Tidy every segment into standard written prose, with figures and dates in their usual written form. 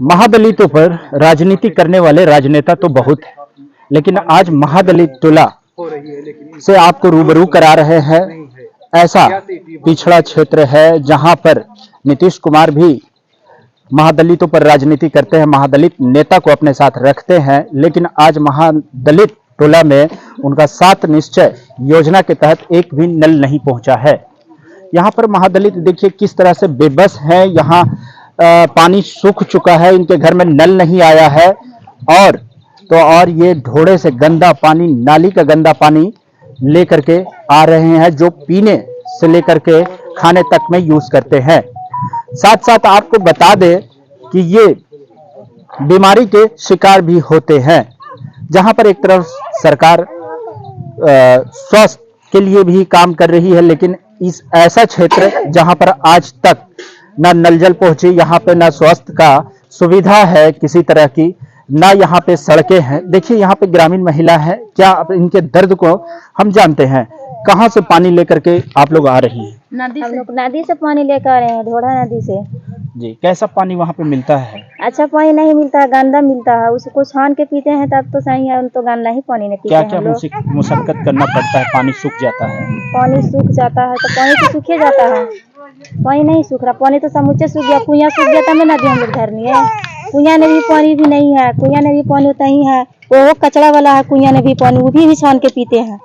महादलितों पर राजनीति करने वाले राजनेता तो बहुत है, लेकिन आज महादलित टोला से आपको रूबरू करा रहे हैं। ऐसा पिछड़ा क्षेत्र है जहां पर नीतीश कुमार भी महादलितों पर राजनीति करते हैं, महादलित नेता को अपने साथ रखते हैं, लेकिन आज महादलित टोला में उनका 7 निश्चय योजना के तहत एक भी नल नहीं पहुंचा है। यहाँ पर महादलित देखिए किस तरह से बेबस है। यहाँ पानी सूख चुका है, इनके घर में नल नहीं आया है और ये ढोड़े से गंदा पानी, नाली का गंदा पानी लेकर के आ रहे हैं, जो पीने से लेकर के खाने तक में यूज करते हैं। साथ साथ आपको बता दें कि ये बीमारी के शिकार भी होते हैं। जहां पर एक तरफ सरकार स्वास्थ्य के लिए भी काम कर रही है, लेकिन इस ऐसा क्षेत्र जहां पर आज तक ना नल जल पहुंची, यहाँ पे ना स्वास्थ्य का सुविधा है किसी तरह की, ना यहाँ पे सड़कें हैं। देखिए यहाँ पे ग्रामीण महिला है, क्या इनके दर्द को हम जानते हैं। कहाँ से पानी लेकर के आप लोग आ रही हैं? हम लोग नदी से पानी लेकर आ रहे हैं, ढोड़ा नदी से जी। कैसा पानी वहाँ पे मिलता है? अच्छा पानी नहीं मिलता है, गंदा मिलता है। उसको छान के पीते हैं तब तो सही है, तो गंदा ही पानी नहीं पीते हैं। क्या क्या मुशक्कत करना पड़ता है? पानी सूख जाता है। पानी सूख जाता है तो पानी तो सूखे जाता है, पानी नहीं सूख रहा। पानी तो समुचे सूख गया, कुइया सूख गया तब नदी हम लोग धरनी है। कुइया ने भी पानी भी नहीं है, कुइया ने भी पानी उतना ही है, वो कचरा वाला है। कुइया ने भी पानी वो भी छान के पीते हैं,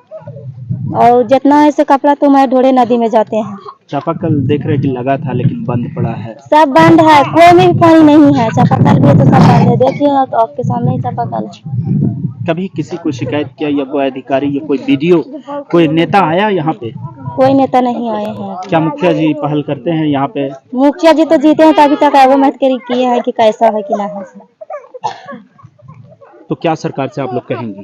और जितना ऐसे कपड़ा तो हमारे ढोड़े नदी में जाते हैं। चापाकल देख रहे कि लगा था लेकिन बंद पड़ा है। सब बंद है, कोई में भी पानी नहीं है। चापाकल भी है तो सब बंद है। देखिए ना, तो आपके सामने ही चापाकल है। कभी किसी को शिकायत किया, या कोई अधिकारी या कोई वीडियो, कोई नेता आया यहाँ पे? कोई नेता नहीं आए हैं। क्या मुखिया जी पहल करते हैं यहाँ पे? मुखिया जी तो जीते हैं तो अभी तक वो मत किए हैं कि कैसा है कि ना है। तो क्या सरकार से आप लोग कहेंगे?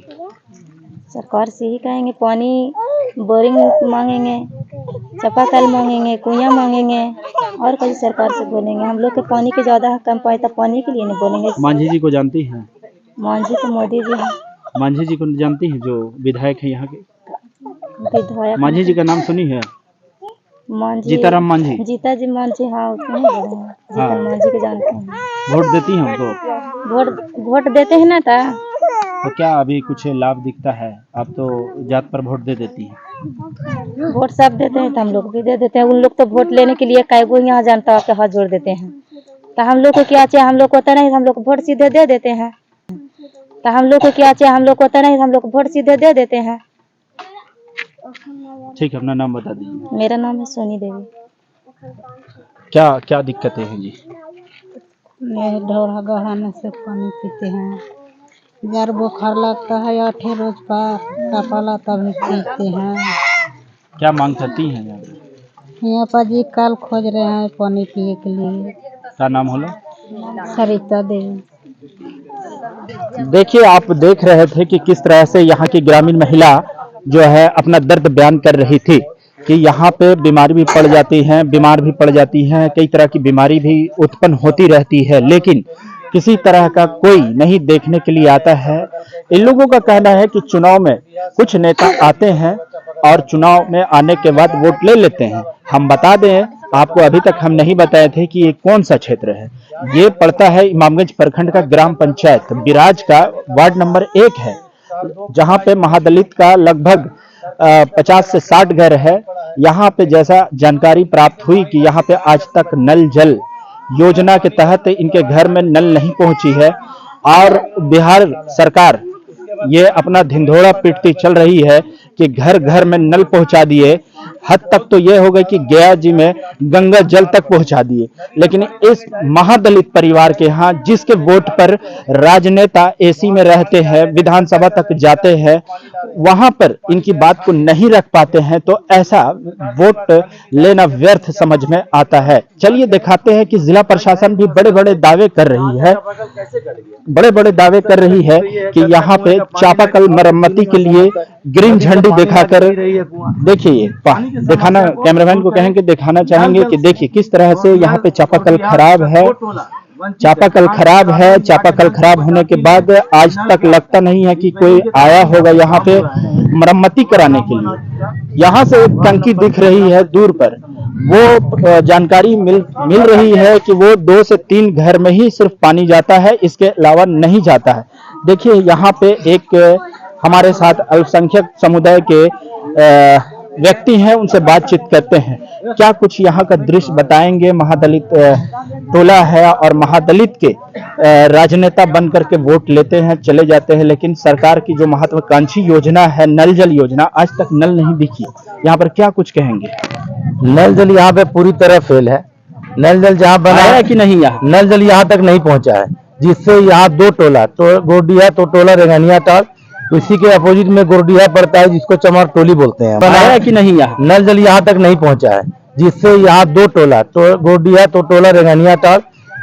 सरकार से ही कहेंगे, पानी बोरिंग मांगेंगे, चापाकल मांगेंगे, कुइया मांगेंगे, और कोई सरकार से बोलेंगे। हम लोग के पानी की ज्यादा कम पाए तो पानी के लिए नहीं बोलेंगे। मांझी जी को जानती हैं? मांझी तो मोदी जी हैं। मांझी जी को जानती हैं, जो विधायक है यहाँ के? विधायक मांझी जी का नाम सुनी है? मांझी, जीताराम मांझी। जीता जी मांझी, हाँ उसको नहीं बोले हैं। जीता मांझी को जानते हैं। वोट देती हैं हमको? वोट देते हैं ना। तो क्या अभी कुछ लाभ दिखता है? आप तो जात पर वोट दे देती हैं। वोट सब देते हैं तो हम लोग भी दे देते हैं। उन लोग तो वोट लेने के लिए कई गो यहाँ जानता के हाथ जोड़ देते हैं, तो हम लोग को क्या चाहिए? हम लोग को होता नहीं, हम लोग वोट सीधे दे देते हैं। तो हम लोग को क्या चाहिए? हम लोग को होता नहीं, हम लोग वोट सीधे दे देते हैं। ठीक है, अपना नाम बता दीजिए। मेरा नाम है सोनी देवी। क्या क्या दिक्कतें हैं जी? मेरे ढोड़ा गढ़ाने से पानी पीते हैं, यार बुखार लगता है, 8 रोज का पाला तभी पीते हैं। क्या मांग करती हैं यहाँ पर जी कल खोज रहे हैं पानी पिए के लिए। क्या नाम होला? सरिता देवी। देखिए, आप देख रहे थे कि किस तरह से यहाँ की ग्रामीण महिला जो है अपना दर्द बयान कर रही थी कि यहाँ पे बीमारी भी पड़ जाती हैं, बीमार भी पड़ जाती हैं, कई तरह की बीमारी भी उत्पन्न होती रहती है, लेकिन किसी तरह का कोई नहीं देखने के लिए आता है। इन लोगों का कहना है कि चुनाव में कुछ नेता आते हैं और चुनाव में आने के बाद वोट ले लेते हैं। हम बता दें आपको, अभी तक हम नहीं बताए थे कि ये कौन सा क्षेत्र है। ये पड़ता है इमामगंज प्रखंड का ग्राम पंचायत बिराज का वार्ड नंबर 1 है, जहां पे महादलित का लगभग 50 से 60 घर है। यहाँ पे जैसा जानकारी प्राप्त हुई कि यहाँ पे आज तक नल जल योजना के तहत इनके घर में नल नहीं पहुंची है, और बिहार सरकार ये अपना धिंडोरा पीटती चल रही है कि घर घर में नल पहुंचा दिए। हद तक तो ये हो गई कि गया जी में गंगा जल तक पहुंचा दिए, लेकिन इस महादलित परिवार के यहाँ जिसके वोट पर राजनेता एसी में रहते हैं, विधानसभा तक जाते हैं, वहां पर इनकी बात को नहीं रख पाते हैं, तो ऐसा वोट लेना व्यर्थ समझ में आता है। चलिए दिखाते हैं कि जिला प्रशासन भी बड़े बड़े दावे कर रही है, कि यहाँ पे चापाकल मरम्मती के लिए ग्रीन झंडी दिखाकर, देखिए दिखाना, कैमरामैन को कहेंगे दिखाना चाहेंगे कि देखिए किस तरह से यहाँ पे चापाकल खराब है चापाकल खराब है। चापाकल खराब होने के बाद आज तक लगता नहीं है कि कोई आया होगा यहाँ पे मरम्मती कराने के लिए। यहाँ से एक टंकी दिख रही है दूर पर, वो जानकारी मिल रही है कि वो 2 से 3 घर में ही सिर्फ पानी जाता है, इसके अलावा नहीं जाता है। देखिए यहाँ पे एक हमारे साथ अल्पसंख्यक समुदाय के व्यक्ति हैं, उनसे बातचीत करते हैं। क्या कुछ यहाँ का दृश्य बताएंगे। महादलित टोला है और महादलित के राजनेता बन करके वोट लेते हैं, चले जाते हैं, लेकिन सरकार की जो महत्वाकांक्षी योजना है नल जल योजना, आज तक नल नहीं दिखी। यहाँ पर क्या कुछ कहेंगे। नल जल यहाँ पे पूरी तरह फेल है। नल जल जहाँ बना है कि नहीं, यहाँ नल जल यहाँ तक नहीं पहुँचा है, जिससे यहाँ 2 टोला तो गोडिया तो टोला रेंगनिया टाल, इसी के अपोजिट में गोरडिया पड़ता है जिसको चमार टोली बोलते हैं। बनाया कि नहीं, यहाँ नल जल यहाँ तक नहीं पहुँचा है, जिससे यहाँ 2 टोला तो गोरडिया तो टोला रेंगनिया टाल,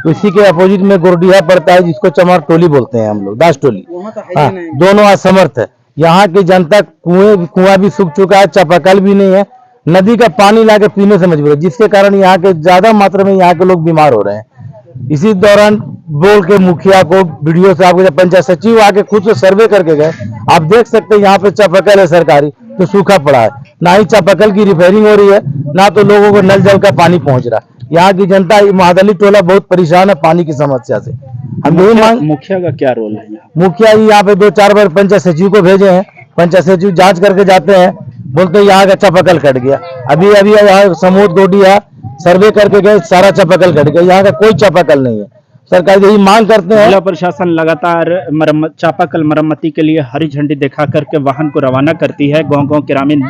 इसी के अपोजिट में गोरडिया पड़ता है जिसको चमार टोली बोलते हैं हम लोग, दास टोली। हाँ, दोनों असमर्थ है। यहाँ की जनता कुआं भी सूख चुका है, चापाकल भी नहीं है, नदी का पानी लाके पीने से मजबूर है, जिसके कारण यहाँ के ज्यादा मात्रा में यहाँ के लोग बीमार हो रहे हैं। इसी दौरान बोल के मुखिया को वीडियो से आपके पंचायत सचिव आके खुद से सर्वे करके गए। आप देख सकते हैं यहाँ पे चापाकल है सरकारी तो सूखा पड़ा है, ना ही चापाकल की रिपेयरिंग हो रही है, ना तो लोगों को नल जल का पानी पहुंच रहा है। यहाँ की जनता महादलित टोला बहुत परेशान है पानी की समस्या से। हम यही मांग, मुखिया का क्या रोल है यहाँ? मुखिया जी यहाँ पे 2-4 बार पंचायत सचिव को भेजे हैं, पंचायत सचिव जांच करके जाते हैं, बोलते हैं यहाँ का चापाकल कट गया। अभी यहाँ समूद गोडिया सर्वे करके गए, सारा चापाकल कट गया, यहाँ का कोई चापाकल नहीं है। सरकार यही मांग करते हैं। जिला प्रशासन लगातार चापाकल मरम्मती के लिए हरी झंडी दिखा करके वाहन को रवाना करती है गांव-गांव ग्रामीण,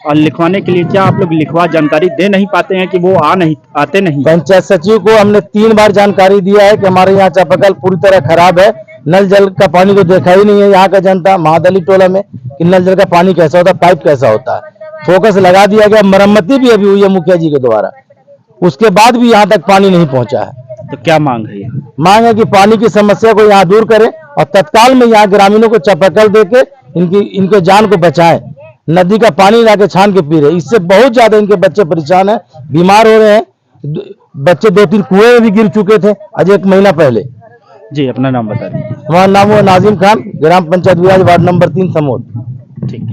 और लिखवाने के लिए क्या आप लोग लिखवा जानकारी दे नहीं पाते हैं कि वो आते नहीं? पंचायत सचिव को हमने 3 बार जानकारी दिया है कि हमारे यहाँ चापाकल पूरी तरह खराब है, नल जल का पानी तो देखा ही नहीं है यहाँ का जनता महादलित टोला में कि नल जल का पानी कैसा होता है, पाइप कैसा होता है। फोकस लगा दिया गया, मरम्मती भी अभी हुई है मुखिया जी के द्वारा, उसके बाद भी यहाँ तक पानी नहीं पहुंचा है। तो क्या मांग है? मांग है कि पानी की समस्या को यहाँ दूर करें और तत्काल में यहाँ ग्रामीणों को चापाकल देके इनके जान को बचाएं। नदी का पानी लाके छान के पी रहे, इससे बहुत ज्यादा इनके बच्चे परेशान हैं, बीमार हो रहे हैं। बच्चे 2-3 कुएं में भी गिर चुके थे आज 1 महीना पहले। जी, अपना नाम बता दीजिए। हमारा नाम है नाजिम खान, ग्राम पंचायत विराज, वार्ड नंबर 3 समोद। ठीक,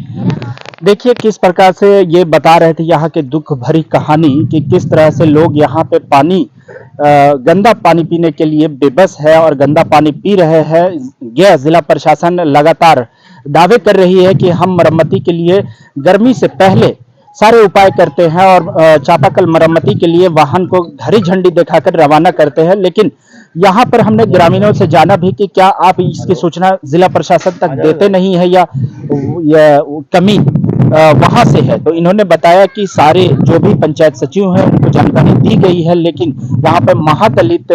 देखिए किस प्रकार से ये बता रहे थे यहाँ के दुख भरी कहानी कि किस तरह से लोग यहाँ पे पानी गंदा पानी पीने के लिए बेबस है और गंदा पानी पी रहे हैं। यह जिला प्रशासन लगातार दावे कर रही है कि हम मरम्मती के लिए गर्मी से पहले सारे उपाय करते हैं और चापाकल मरम्मती के लिए वाहन को हरी झंडी दिखाकर रवाना करते हैं, लेकिन यहाँ पर हमने ग्रामीणों से जाना भी कि क्या आप इसकी सूचना जिला प्रशासन तक देते नहीं है या कमी वहां से है। तो इन्होंने बताया कि सारे जो भी पंचायत सचिव हैं उनको जानकारी दी गई है, लेकिन यहाँ पे महादलित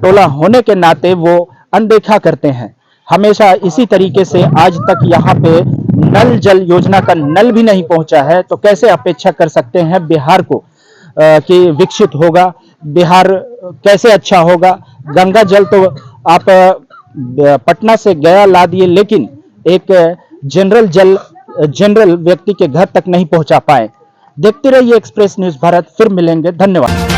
टोला होने के नाते वो अनदेखा करते हैं। हमेशा इसी तरीके से आज तक यहाँ पे नल जल योजना का नल भी नहीं पहुंचा है, तो कैसे अपेक्षा कर सकते हैं बिहार को कि विकसित होगा, बिहार कैसे अच्छा होगा। गंगा जल तो आप पटना से गया ला दिए, लेकिन एक जनरल व्यक्ति के घर तक नहीं पहुंचा पाए। देखते रहिए एक्सप्रेस न्यूज भारत, फिर मिलेंगे, धन्यवाद।